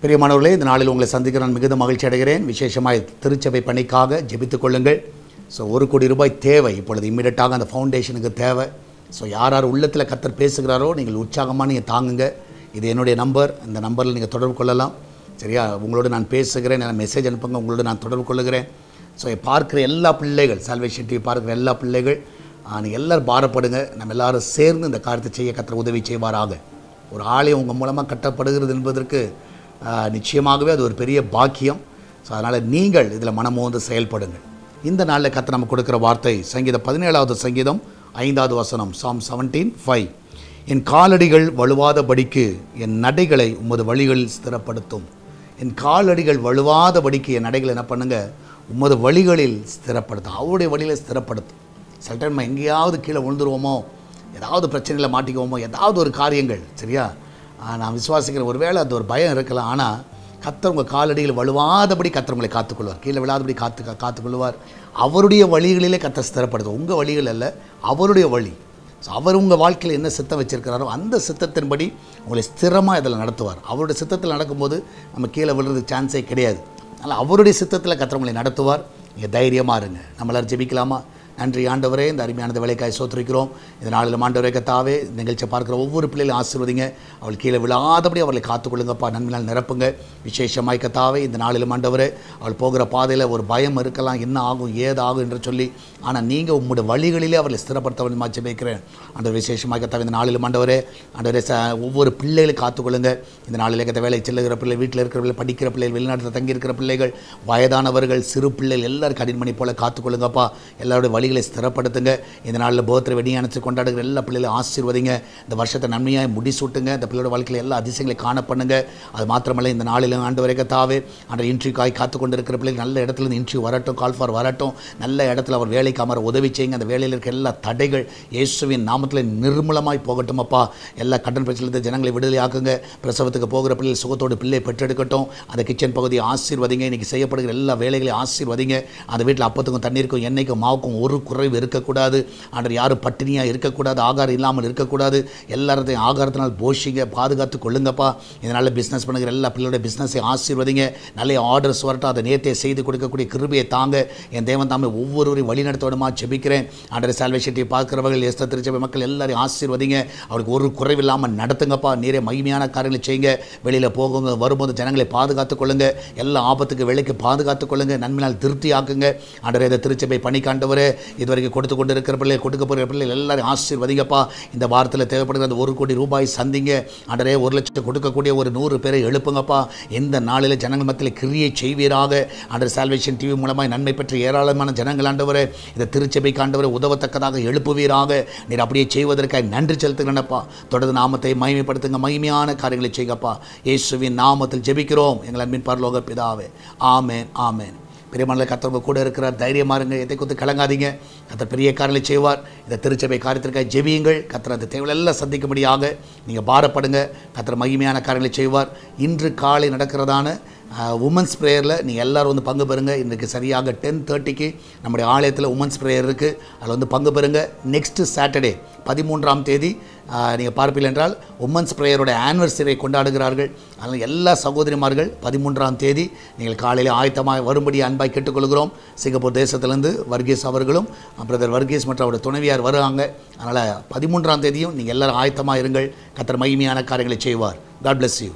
பிரியமானவர்களே, இந்த நாளில் உங்களை சந்திக்க நான் மிகுந்த மகிழ்ச்சி அடைகிறேன். விசேஷமாய் திருச்சபை பணிக்காக ஜெபித்துக் கொள்ளுங்கள். ஸோ ₹1 கோடி தேவை, இப்பொழுது இம்மிடியட்டாக அந்த ஃபவுண்டேஷனுக்கு தேவை. ஸோ யார் யார் உள்ளத்தில் கர்த்தர் பேசுகிறாரோ நீங்கள் உற்சாகமாக நீங்கள் தாங்குங்க. இது என்னுடைய நம்பர், இந்த நம்பரில் நீங்கள் தொடர்பு கொள்ளலாம். சரியா? உங்களோடு நான் பேசுகிறேன், நான் மெசேஜ் அனுப்புங்க, உங்களோடு நான் தொடர்பு கொள்ளுகிறேன். ஸோ பார்க்குற எல்லா பிள்ளைகள், சால்வேஷன் டிவி பார்க்குற எல்லா பிள்ளைகள் நீங்கள் எல்லோரும் பாரப்படுங்க. நம்ம எல்லோரும் சேர்ந்து இந்த காரியத்தை செய்ய கர்த்தர் உதவி செய்வாராக. ஒரு ஆலயம் உங்கள் மூலமாக கட்டப்படுகிறது என்பதற்கு நிச்சயமாகவே அது ஒரு பெரிய பாக்கியம். ஸோ அதனால் நீங்கள் இதில் மனமோந்து செயல்படுங்கள். இந்த நாளில் கர்த்தர் நமக்கு கொடுக்குற வார்த்தை சங்கீதம் 17வது சங்கீதம் 5வது வசனம், Psalm 17:5. என் காலடிகள் வலுவாதபடிக்கு என் நடைகளை உமது வழிகளில் ஸ்திரப்படுத்தும். என் காலடிகள் வலுவாதபடிக்கு என் நடைகளை என்ன பண்ணுங்க, உமது வழிகளில் ஸ்திரப்படுத்தும். அவருடைய வழியில் ஸ்திரப்படுத்தும். சில டைம் நம்ம எங்கேயாவது கீழே விழுந்துருவோமோ, ஏதாவது பிரச்சனையில் மாட்டிக்குவோமோ, ஏதாவது ஒரு காரியங்கள், சரியா? நான் விசுவாசிக்கிறேன், ஒரு வேளை அந்த ஒரு பயம் இருக்கலாம். ஆனால் கர்த்தர் உங்கள் காலடியில் வலுவாதபடி கர்த்தர் உங்களை காத்துக்கொள்வார், கீழே விழாதபடி காத்துக்கொள்வார். அவருடைய வழிகளிலே கர்த்தர் ஸ்திரப்படுத்தும். உங்கள் வழிகள் அல்ல, அவருடைய வழி. ஸோ அவர் உங்கள் வாழ்க்கையில் என்ன சித்தம் வச்சுருக்கிறாரோ அந்த சித்தத்தின்படி உங்களை ஸ்திரமாக இதில் நடத்துவார். அவருடைய சித்தத்தில் நடக்கும்போது நம்ம கீழே விழுறதுக்கு சான்ஸே கிடையாது. அதனால் அவருடைய சித்தத்தில் கர்த்தர் உங்களை நடத்துவார். நீங்கள் தைரியமாக இருங்க. நம்மளால் ஜெபிக்கலாமா? நன்றி ஆண்டவரே, இந்த அருமையானது வேலைக்காய் சோத்திருக்கிறோம். இந்த நாளில் ஆண்டவரே கர்த்தாவே, நிகழ்ச்சியை பார்க்குற ஒவ்வொரு பிள்ளைகளும் ஆசீர்வதிங்க. அவள் கீழே விழாதபடி அவர்களை காத்துக்கொள்ளுங்கப்பா, நன்மையால் நிரப்புங்க. விசேஷமாய் கர்த்தாவே, இந்த நாளிலும் ஆண்டவரே, அவள் போகிற பாதையில் ஒரு பயம் இருக்கலாம், என்ன ஆகும் ஏதாகும் என்று சொல்லி. ஆனால் நீங்கள் உங்களுடைய வழிகளிலே அவர்களை ஸ்திரப்படுத்த வேண்டுமா ஜெபிக்கிறேன். ஆண்டவர் விசேஷமாய் கர்த்தாவே, இந்த நாளிலும் ஆண்டவரே ஒவ்வொரு பிள்ளைகளை காத்துக்கொள்ளுங்க. இந்த நாளில் கர்த்த வேலை செல்லுகிற பிள்ளை, வீட்டில் இருக்கிற பிள்ளை, படிக்கிற பிள்ளைகள், வெளிநாட்டில் தங்கியிருக்கிற பிள்ளைகள், வயதானவர்கள், சிறு பிள்ளைகள் எல்லாரும் கடின்மணி போல காத்துக்கொள்ளுங்கப்பா. எல்லாருடைய வழிகளை ஸ்திரப்படுத்துங்க. இந்த நாளில் பர்த்டே வெட்டிங் அணைச்சு கொண்டாடுகிற எல்லா பிள்ளைகளையும் ஆசீர்வதிங்க. இந்த வருஷத்தை நன்மையாக முடிசூட்டுங்க. இந்த பிள்ளையோட வாழ்க்கையில் எல்லா அதிசயங்களை காண பண்ணுங்க. அது மாத்திரமல்ல, இந்த நாளிலும் ஆண்டவரே கர்த்தாவே, அந்த இன்டர்வியூக்காய் காத்து கொண்டு இருக்கிற பிள்ளைகள் நல்ல இடத்துல இருந்து இன்டர்வியூ வரட்டும், கால் ஃபார் வரட்டும். நல்ல இடத்துல அவர் வேலைக்கு அமர உதவி செய்யுங்க. அந்த வேலையில் இருக்க எல்லா தடைகள் இயேசுவின் நாமத்தில் நிர்மூலமாய் போகட்டும் அப்பா. எல்லா கடன் பிரச்சனையிலிருந்து ஜனங்களை விடுதலை ஆக்குங்க. பிரசவத்துக்கு போகிற பிள்ளைகள் சுகத்தோடு பிள்ளை பெற்றெடுக்கட்டும். அந்த கிச்சன் பகுதியை ஆசீர்வதிங்க. இன்றைக்கி செய்யப்படுகிற எல்லா வேலைகளையும் ஆசீர்வதிங்க. அந்த வீட்டில் அப்பத்துக்கும் தண்ணீருக்கும் எண்ணெய்க்கும் மாவுக்கும் ஒரு குறைவு இருக்கக்கூடாது. ஆண்டவர் யாரும் பட்டினியாக இருக்கக்கூடாது, ஆகாரம் இல்லாமல் இருக்கக்கூடாது. எல்லாத்தையும் ஆகாரத்தினால் போஷிங்க, பாதுகாத்து கொள்ளுங்கப்பா. இதனால் பிஸ்னஸ் பண்ணுகிற எல்லா பிள்ளையோட பிஸ்னஸை ஆசீர்வதிங்க. நல்ல ஆர்டர்ஸ் வரட்டும். அதை நேர்த்தியை செய்து கொடுக்கக்கூடிய கிருபையை தாங்க. என் தேவன் தாமே ஒவ்வொருவரையும் வழிநடத்தோடுமா ஜெபிக்கிறேன். ஆண்டவர் சால்வேஷன் டிவி பார்க்கிறவர்கள், எஸ்தர் திருச்சபை மக்கள் எல்லாரையும் ஆசீர்வதிங்க. அவளுக்கு ஒரு குறைவில்லாமல் நடத்துங்கப்பா. நிறைய மகிமையான காரியங்களை செய்யுங்க. வெளியில் போகுங்க, வரும்போது ஜனங்களை பாதுகாத்துக் கொள்ளுங்க. எல்லா ஆபத்துக்கு விலைக்கு பாதுகாத்துக் கொள்ளுங்க. நன்மையால் திருப்தி ஆக்குங்க. ஆண்டவர் இந்த திருச்சபை பணிக்காண்டவரே, இதுவரைக்கும் கொடுத்து கொண்டு இருக்கிற பிள்ளைகள், கொடுக்க போகிற பிள்ளைகள் எல்லாரும் ஆசீர்வதிங்கப்பா. இந்த வாரத்தில் தேவைப்படுகிற அந்த ₹1 கோடி சந்திங்க. ஆண்டவரே, 1 லட்சம் கொடுக்கக்கூடிய ஒரு 100 பேரை எழுப்புங்கப்பா. இந்த நாளில் ஜனங்கள் மத்தியில் கிரியை செய்வீராக. ஆண்டவர் சால்வேஷன் டிவி மூலமாக நன்மை பெற்ற ஏராளமான ஜனங்கள் ஆண்டவரே, இந்த திருச்சபைக்கு ஆண்டவரை உதவத்தக்கதாக எழுப்புவீராக. நீர் அப்படியே செய்வதற்காக நன்றி செலுத்துகிறேன்ப்பா. தொடர்ந்து நாமத்தை மகிமைப்படுத்துங்க. மகிமையான காரியங்களை செய்யுங்கப்பா. இயேசுவின் நாமத்தில் ஜெபிக்கிறோம் எங்கள் அன்பின் பரலோக பிதாவே. ஆமேன், ஆமேன். பெரியமனல கர்த்தர் கூட இருக்கிறார். தைரியமாக இருங்க, எதை கொடுத்து கலங்காதீங்க. கர்த்தர் பெரிய காரியங்களை செய்வார். இந்த திருச்சபை காரியத்திற்காக ஜெபியுங்கள். கர்த்தர் அந்த தேவையெல்லாம் சந்திக்கும்படியாக நீங்கள் பாரப்படுங்க. கர்த்தர் மகிமையான காரியங்களை செய்வார். இன்று காலை நடக்கிறதான உமன்ஸ் ப்ரேயரில் நீங்கள் எல்லோரும் வந்து பங்கு பெறுங்க. இன்றைக்கு சரியாக 10:30க்கு நம்முடைய ஆலயத்தில் உமன்ஸ் ப்ரேயர் இருக்குது. அதில் வந்து பங்கு பெறுங்க. நெக்ஸ்ட்டு சாட்டர்டே 13ஆம் தேதி நீங்கள் பார்ப்பீர்கள் என்றால் உமன்ஸ் ப்ரேயரோட ஆனிவர்சரியை கொண்டாடுகிறார்கள். அதனால் எல்லா சகோதரிமார்கள் 13ஆம் தேதி நீங்கள் காலையில் ஆயத்தமாக வரும்படி அன்பாய் கேட்டுக்கொள்கிறோம். சிங்கப்பூர் தேசத்திலேருந்து வர்கீஸ் அவர்களும் பிரதர் வர்கீஸ் மற்றும் அவருடைய துணைவியார் வருவாங்க. அதனால் 13ஆம் தேதியும் நீங்கள் எல்லோரும் ஆயத்தமாக இருங்கள். கர்த்தர் மகிமையான காரியங்களை செய்வார். God bless you.